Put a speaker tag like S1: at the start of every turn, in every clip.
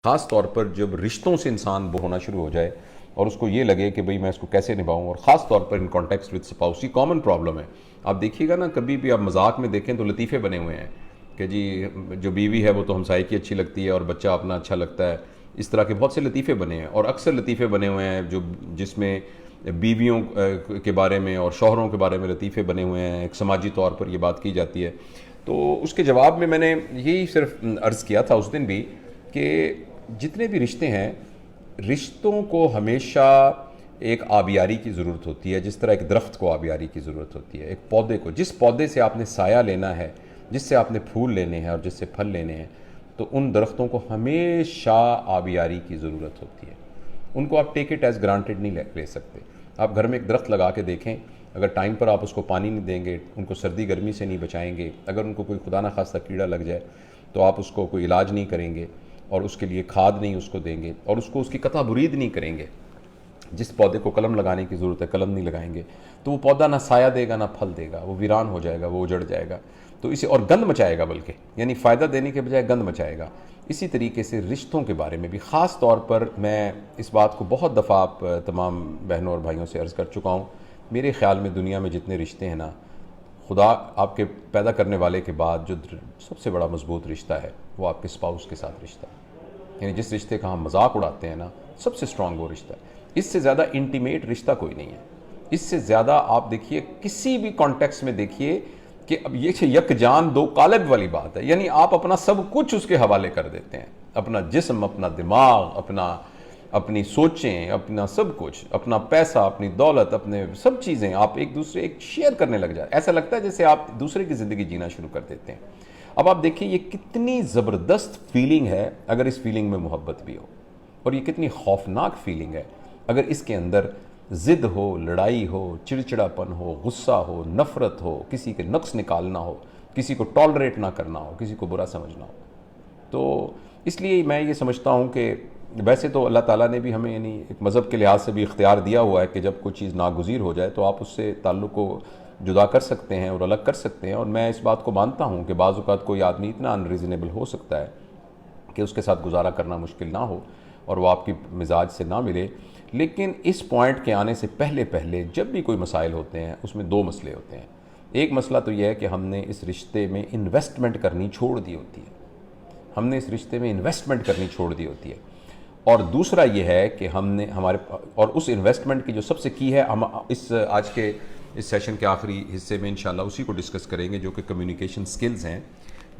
S1: خاص طور پر جب رشتوں سے انسان بو ہونا شروع ہو جائے اور اس کو یہ لگے کہ بھئی میں اس کو کیسے نبھاؤں، اور خاص طور پر ان کانٹیکسٹ وتھ سپاؤس یہ کامن پرابلم ہے۔ آپ دیکھیے گا نا، کبھی بھی آپ مذاق میں دیکھیں تو لطیفے بنے ہوئے ہیں کہ جی جو بیوی ہے وہ تو ہمسائے کی اچھی لگتی ہے اور بچہ اپنا اچھا لگتا ہے، اس طرح کے بہت سے لطیفے بنے ہیں، اور اکثر لطیفے بنے ہوئے ہیں جس میں بیویوں کے بارے میں اور شوہروں کے بارے میں لطیفے بنے ہوئے ہیں، ایک سماجی طور پر یہ بات کی جاتی ہے۔ تو اس کے جواب میں نے یہی صرف عرض کیا تھا اس دن بھی کہ جتنے بھی رشتے ہیں، رشتوں کو ہمیشہ ایک آبیاری کی ضرورت ہوتی ہے، جس طرح ایک درخت کو آبیاری کی ضرورت ہوتی ہے، ایک پودے کو، جس پودے سے آپ نے سایہ لینا ہے، جس سے آپ نے پھول لینے ہیں اور جس سے پھل لینے ہیں، تو ان درختوں کو ہمیشہ آبیاری کی ضرورت ہوتی ہے۔ ان کو آپ ٹیک اٹ ایز گرانٹیڈ نہیں لے سکتے۔ آپ گھر میں ایک درخت لگا کے دیکھیں، اگر ٹائم پر آپ اس کو پانی نہیں دیں گے، ان کو سردی گرمی سے نہیں بچائیں گے، اگر ان کو کوئی خدا نخواستہ کیڑا لگ جائے تو آپ اس کو کوئی علاج نہیں کریں گے اور اس کے لیے کھاد نہیں اس کو دیں گے اور اس کو اس کی قطع برید نہیں کریں گے، جس پودے کو قلم لگانے کی ضرورت ہے قلم نہیں لگائیں گے، تو وہ پودا نہ سایہ دے گا نہ پھل دے گا، وہ ویران ہو جائے گا، وہ اجڑ جائے گا، تو اسے اور گند مچائے گا، بلکہ یعنی فائدہ دینے کے بجائے گند مچائے گا۔ اسی طریقے سے رشتوں کے بارے میں بھی خاص طور پر میں اس بات کو بہت دفعہ آپ تمام بہنوں اور بھائیوں سے عرض کر چکا ہوں، میرے خیال میں دنیا میں جتنے رشتے ہیں نا، خدا آپ کے پیدا کرنے والے کے بعد جو سب سے بڑا مضبوط رشتہ ہے وہ آپ کے اسپاؤس کے ساتھ رشتہ ہے۔ یعنی جس رشتے کا ہم مذاق اڑاتے ہیں نا، سب سے اسٹرانگ وہ رشتہ ہے۔ اس سے زیادہ انٹیمیٹ رشتہ کوئی نہیں ہے۔ اس سے زیادہ آپ دیکھیے کسی بھی کانٹیکس میں دیکھیے کہ اب یہ یک جان دو قالب والی بات ہے، یعنی آپ اپنا سب کچھ اس کے حوالے کر دیتے ہیں، اپنا جسم، اپنا دماغ، اپنی سوچیں، اپنا سب کچھ، اپنا پیسہ، اپنی دولت، اپنے سب چیزیں آپ ایک دوسرے ایک شیئر کرنے لگ جائیں، ایسا لگتا ہے جیسے آپ دوسرے کی زندگی جینا شروع کر دیتے ہیں۔ اب آپ دیکھیں یہ کتنی زبردست فیلنگ ہے اگر اس فیلنگ میں محبت بھی ہو، اور یہ کتنی خوفناک فیلنگ ہے اگر اس کے اندر ضد ہو، لڑائی ہو، چڑچڑاپن ہو، غصہ ہو، نفرت ہو، کسی کے نقص نکالنا ہو، کسی کو ٹالریٹ نہ کرنا ہو، کسی کو برا سمجھنا ہو۔ تو اس لیے میں یہ سمجھتا ہوں کہ ویسے تو اللہ تعالیٰ نے بھی ہمیں یعنی ایک مذہب کے لحاظ سے بھی اختیار دیا ہوا ہے کہ جب کوئی چیز ناگزیر ہو جائے تو آپ اس سے تعلق کو جدا کر سکتے ہیں اور الگ کر سکتے ہیں، اور میں اس بات کو مانتا ہوں کہ بعض اوقات کوئی آدمی اتنا انریزنیبل ہو سکتا ہے کہ اس کے ساتھ گزارا کرنا مشکل نہ ہو اور وہ آپ کی مزاج سے نہ ملے، لیکن اس پوائنٹ کے آنے سے پہلے جب بھی کوئی مسائل ہوتے ہیں اس میں دو مسئلے ہوتے ہیں۔ ایک مسئلہ تو یہ ہے کہ ہم نے اس رشتے میں انویسٹمنٹ کرنی چھوڑ دی ہوتی ہے، ہم نے اس رشتے میں انویسٹمنٹ کرنی چھوڑ دی ہوتی ہے، اور دوسرا یہ ہے کہ ہم نے اور اس انویسٹمنٹ کی جو سب سے کی ہے، ہم آج کے اس سیشن کے آخری حصے میں انشاءاللہ اسی کو ڈسکس کریں گے، جو کہ کمیونیکیشن سکلز ہیں۔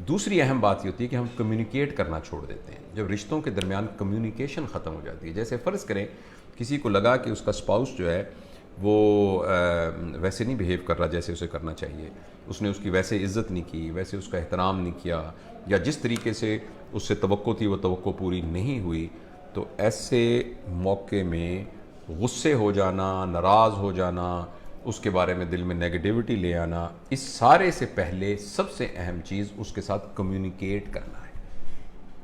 S1: دوسری اہم بات یہ ہوتی ہے کہ ہم کمیونیکیٹ کرنا چھوڑ دیتے ہیں جب رشتوں کے درمیان کمیونیکیشن ختم ہو جاتی ہے۔ جیسے فرض کریں کسی کو لگا کہ اس کا اسپاؤس جو ہے وہ ویسے نہیں بیہیو کر رہا جیسے اسے کرنا چاہیے، اس نے اس کی ویسے عزت نہیں کی، ویسے اس کا احترام نہیں کیا، یا جس طریقے سے اس سے توقع تھی وہ توقع پوری نہیں ہوئی، تو ایسے موقع میں غصے ہو جانا، ناراض ہو جانا، اس کے بارے میں دل میں نیگیٹیوٹی لے آنا، اس سارے سے پہلے سب سے اہم چیز اس کے ساتھ کمیونیکیٹ کرنا ہے۔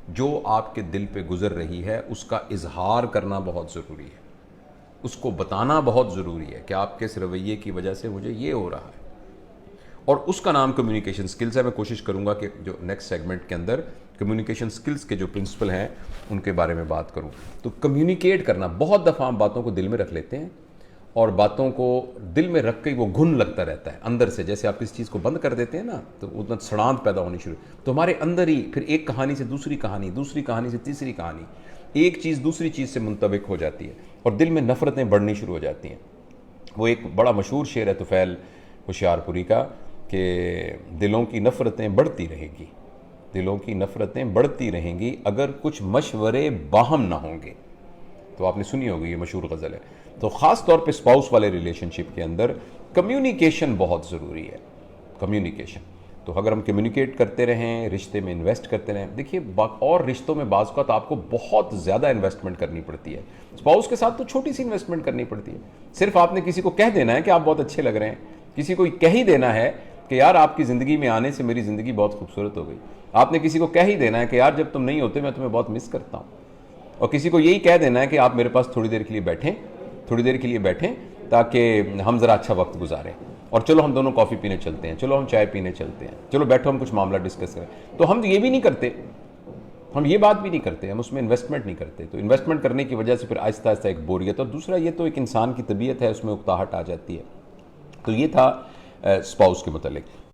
S1: جو آپ کے دل پہ گزر رہی ہے اس کا اظہار کرنا بہت ضروری ہے، اس کو بتانا بہت ضروری ہے کہ آپ کے اس رویے کی وجہ سے مجھے یہ ہو رہا ہے، اور اس کا نام کمیونیکیشن سکلز ہے۔ میں کوشش کروں گا کہ جو نیکسٹ سیگمنٹ کے اندر کمیونیکیشن سکلز کے جو پرنسپل ہیں ان کے بارے میں بات کروں۔ تو کمیونیکیٹ کرنا، بہت دفعہ ہم باتوں کو دل میں رکھ لیتے ہیں اور باتوں کو دل میں رکھ کے وہ گھن لگتا رہتا ہے اندر سے، جیسے آپ کسی چیز کو بند کر دیتے ہیں نا تو اتنا سڑانت پیدا ہونی شروع، تو ہمارے اندر ہی پھر ایک کہانی سے دوسری کہانی، دوسری کہانی سے تیسری کہانی، ایک چیز دوسری چیز سے منطبق ہو جاتی ہے اور دل میں نفرتیں بڑھنی شروع ہو جاتی ہیں۔ وہ ایک بڑا مشہور شعر ہے طفیل ہوشیار پوری کا کہ دلوں کی نفرتیں بڑھتی رہیں گی، دلوں کی نفرتیں بڑھتی رہیں گی اگر کچھ مشورے باہم نہ ہوں گے۔ تو آپ نے سنی ہوگی، یہ مشہور غزل ہے۔ تو خاص طور پہ اسپاؤس والے ریلیشن شپ کے اندر کمیونیکیشن بہت ضروری ہے، کمیونیکیشن۔ تو اگر ہم کمیونیکیٹ کرتے رہیں، رشتے میں انویسٹ کرتے رہیں، دیکھیے اور رشتوں میں بعض اوقات آپ کو بہت زیادہ انویسٹمنٹ کرنی پڑتی ہے، اسپاؤس کے ساتھ تو چھوٹی سی انویسٹمنٹ کرنی پڑتی ہے۔ صرف آپ نے کسی کو کہہ دینا ہے کہ آپ بہت اچھے لگ رہے ہیں، کسی کو کہہ ہی دینا ہے کہ یار آپ کی زندگی میں آنے سے میری زندگی بہت خوبصورت ہو گئی، آپ نے کسی کو کہہ ہی دینا ہے کہ یار جب تم نہیں ہوتے میں تمہیں بہت مس کرتا ہوں، اور کسی کو یہی کہہ دینا ہے کہ آپ میرے پاس تھوڑی دیر کے لیے بیٹھیں تاکہ ہم ذرا اچھا وقت گزاریں، اور چلو ہم دونوں کافی پینے چلتے ہیں، چلو ہم چائے پینے چلتے ہیں، چلو بیٹھو ہم کچھ معاملہ ڈسکس کریں۔ تو ہم یہ بھی نہیں کرتے، ہم یہ بات بھی نہیں کرتے، ہم اس میں انویسٹمنٹ نہیں کرتے، تو انویسٹمنٹ کرنے کی وجہ سے پھر آہستہ آہستہ ایک بوریت، اور دوسرا یہ تو ایک انسان کی طبیعت ہے، اس میں اکتاہٹ آ جاتی ہے۔ تو یہ تھا اسپاؤس کے متعلق۔